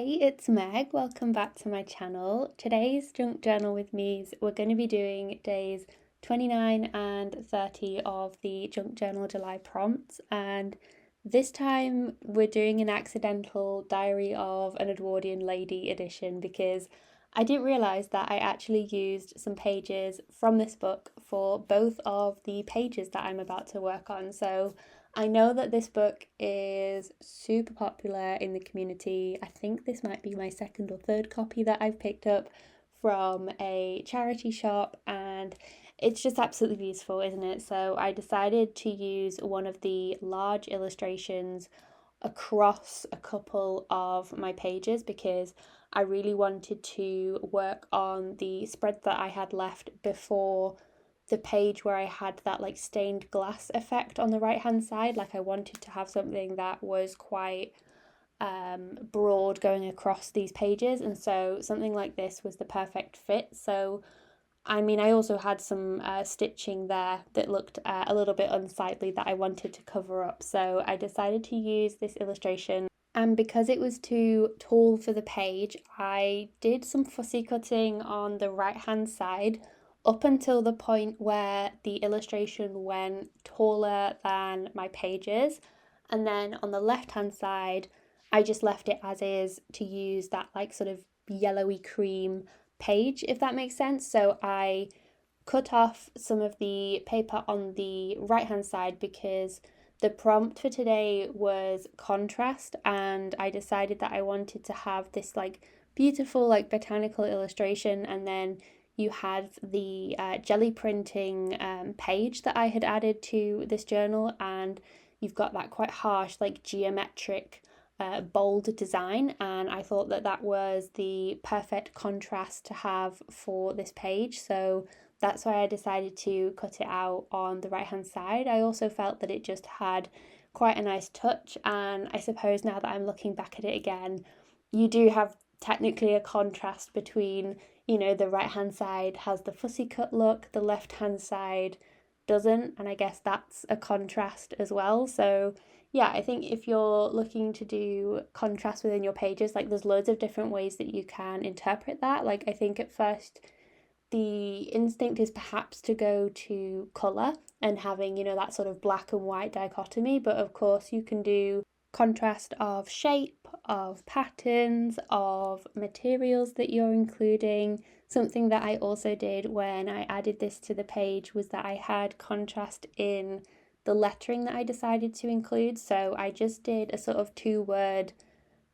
Hey, it's Meg. Welcome back to my channel. Today's junk journal with me's we're going to be doing days 29 and 30 of the junk journal July prompts, and this time we're doing an accidental diary of an Edwardian lady edition because I didn't realise that I actually used some pages from this book for both of the pages that I'm about to work on. So I know that this book is super popular in the community. I think this might be my second or third copy that I've picked up from a charity shop, and it's just absolutely beautiful, isn't it? So I decided to use one of the large illustrations across a couple of my pages because I really wanted to work on the spread that I had left before the page where I had that like stained glass effect on the right hand side. Like, I wanted to have something that was quite broad going across these pages, and so something like this was the perfect fit. So I mean, I also had some stitching there that looked a little bit unsightly that I wanted to cover up, so I decided to use this illustration. And because it was too tall for the page, I did some fussy cutting on the right hand side up until the point where the illustration went taller than my pages. And then on the left hand side, I just left it as is to use that like sort of yellowy cream page, if that makes sense. So I cut off some of the paper on the right hand side because the prompt for today was contrast, and I decided that I wanted to have this like beautiful like botanical illustration, and then you had the jelly printing page that I had added to this journal, and you've got that quite harsh like geometric bold design, and I thought that that was the perfect contrast to have for this page. So that's why I decided to cut it out on the right hand side. I also felt that it just had quite a nice touch, and I suppose now that I'm looking back at it again, you do have technically a contrast between, the right hand side has the fussy cut look, the left hand side doesn't, and I guess that's a contrast as well. So yeah, I think if you're looking to do contrast within your pages, like there's loads of different ways that you can interpret that. Like, I think at first the instinct is perhaps to go to colour and having, that sort of black and white dichotomy, but of course you can do contrast of shape, of patterns, of materials that you're including. Something that I also did when I added this to the page was that I had contrast in the lettering that I decided to include. So I just did a sort of 2-word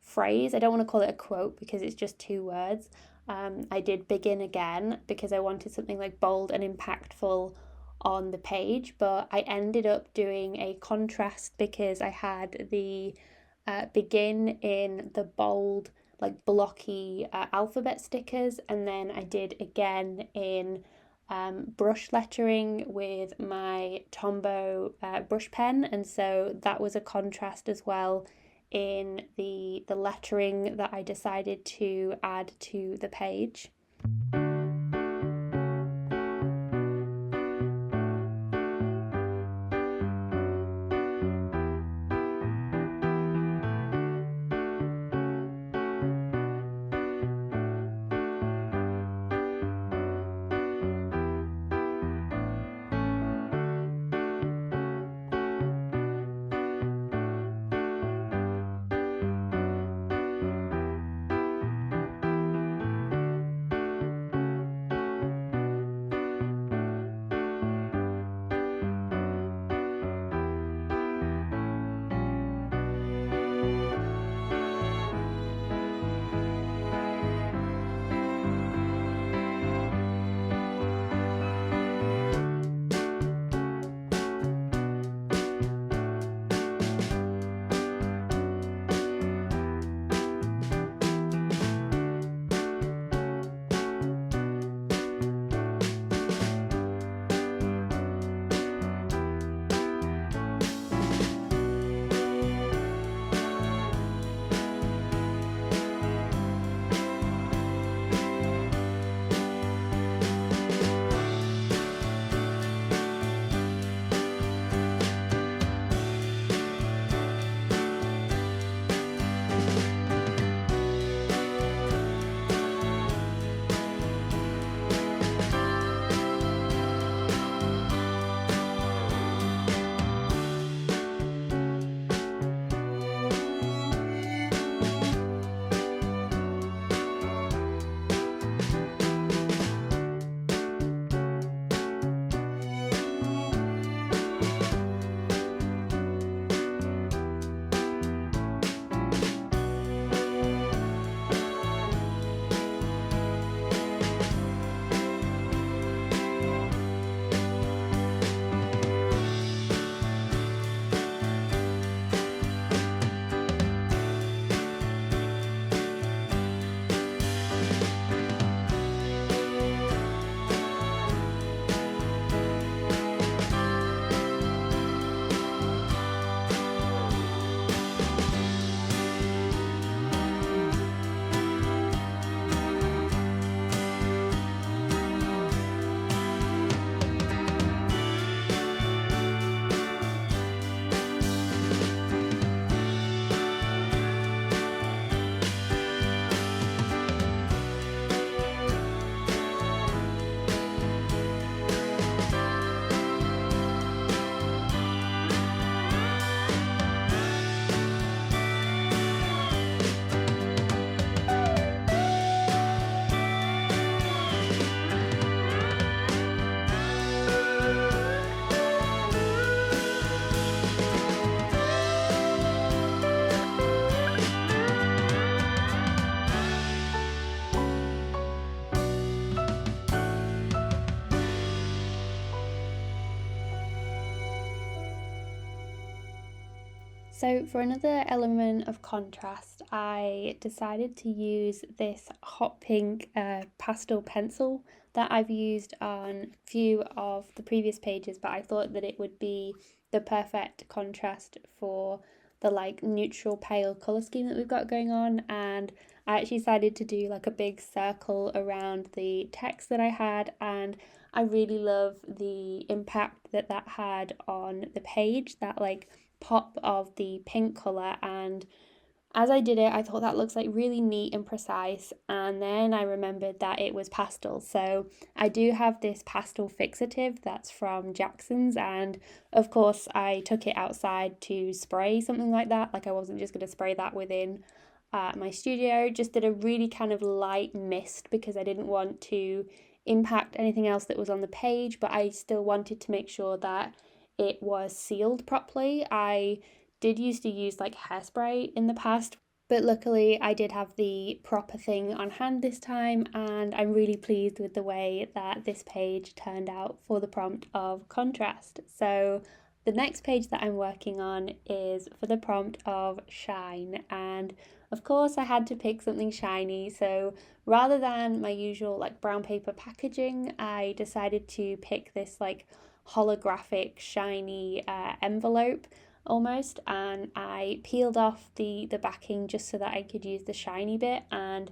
phrase. I don't want to call it a quote because it's just 2 words. I did begin again because I wanted something like bold and impactful on the page, but I ended up doing a contrast because I had the begin in the bold, like blocky alphabet stickers, and then I did again in brush lettering with my Tombow brush pen, and so that was a contrast as well in the lettering that I decided to add to the page. So for another element of contrast, I decided to use this hot pink pastel pencil that I've used on a few of the previous pages, but I thought that it would be the perfect contrast for the like neutral pale colour scheme that we've got going on. And I actually decided to do like a big circle around the text that I had, and I really love the impact that that had on the page, that like pop of the pink colour. And as I did it, I thought that looks like really neat and precise, and then I remembered that it was pastel. So I do have this pastel fixative that's from Jackson's, and of course I took it outside to spray something like that. Like I wasn't just going to spray that within my studio, just did a really kind of light mist because I didn't want to impact anything else that was on the page, but I still wanted to make sure that it was sealed properly. I did used to use like hairspray in the past, but luckily I did have the proper thing on hand this time, and I'm really pleased with the way that this page turned out for the prompt of contrast. So the next page that I'm working on is for the prompt of shine, and of course I had to pick something shiny. So rather than my usual like brown paper packaging, I decided to pick this like holographic shiny envelope almost, and I peeled off the backing just so that I could use the shiny bit, and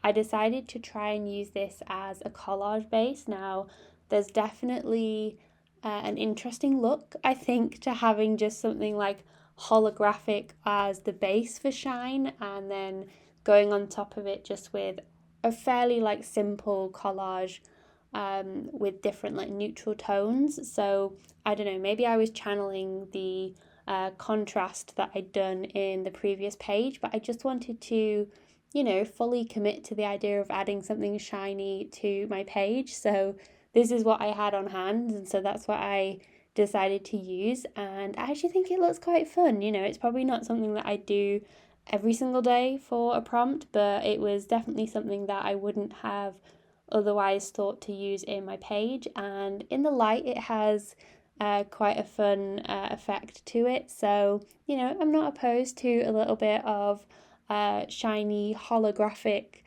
I decided to try and use this as a collage base. Now there's definitely an interesting look, I think, to having just something like holographic as the base for shine, and then going on top of it just with a fairly like simple collage with different like neutral tones. So I don't know, maybe I was channeling the contrast that I'd done in the previous page, but I just wanted to, you know, fully commit to the idea of adding something shiny to my page. So this is what I had on hand, and so that's what I decided to use. And I actually think it looks quite fun. You know, it's probably not something that I do every single day for a prompt, but it was definitely something that I wouldn't have otherwise thought to use in my page. And in the light, it has quite a fun effect to it. So, you know, I'm not opposed to a little bit of shiny holographic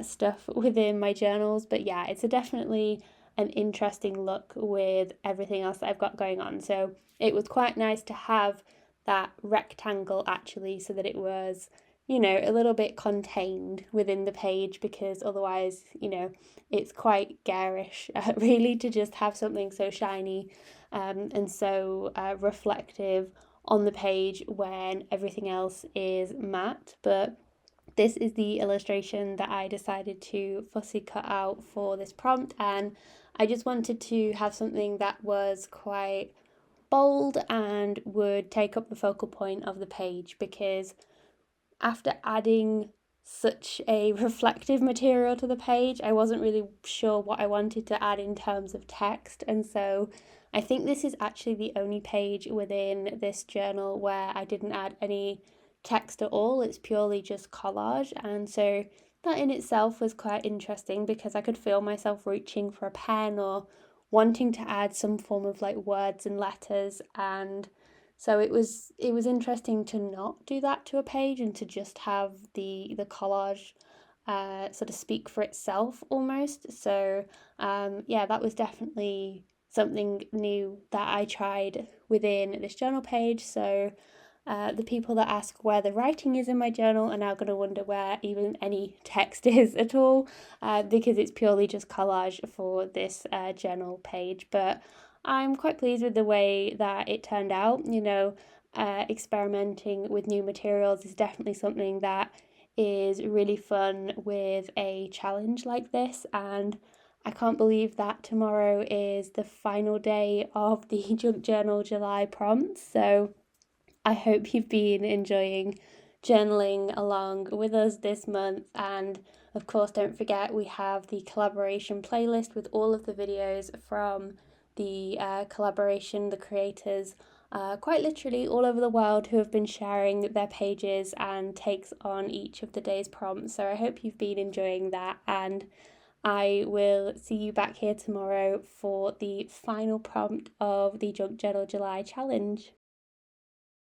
stuff within my journals. But yeah, it's definitely an interesting look with everything else that I've got going on. So it was quite nice to have that rectangle actually, so that it was, you know, a little bit contained within the page, because otherwise, you know, it's quite garish really to just have something so shiny and so reflective on the page when everything else is matte. But this is the illustration that I decided to fussy cut out for this prompt, and I just wanted to have something that was quite bold and would take up the focal point of the page, because after adding such a reflective material to the page, I wasn't really sure what I wanted to add in terms of text. And so I think this is actually the only page within this journal where I didn't add any text at all. It's purely just collage. And so that in itself was quite interesting, because I could feel myself reaching for a pen or wanting to add some form of like words and letters. And so it was interesting to not do that to a page and to just have the collage sort of speak for itself almost. So yeah, that was definitely something new that I tried within this journal page. So the people that ask where the writing is in my journal are now going to wonder where even any text is at all, because it's purely just collage for this journal page. But I'm quite pleased with the way that it turned out. You know, experimenting with new materials is definitely something that is really fun with a challenge like this, and I can't believe that tomorrow is the final day of the Junk Journal July prompts. So I hope you've been enjoying journaling along with us this month. And of course, don't forget we have the collaboration playlist with all of the videos from the collaboration, the creators, quite literally all over the world, who have been sharing their pages and takes on each of the day's prompts. So I hope you've been enjoying that, and I will see you back here tomorrow for the final prompt of the Junk Journal July challenge.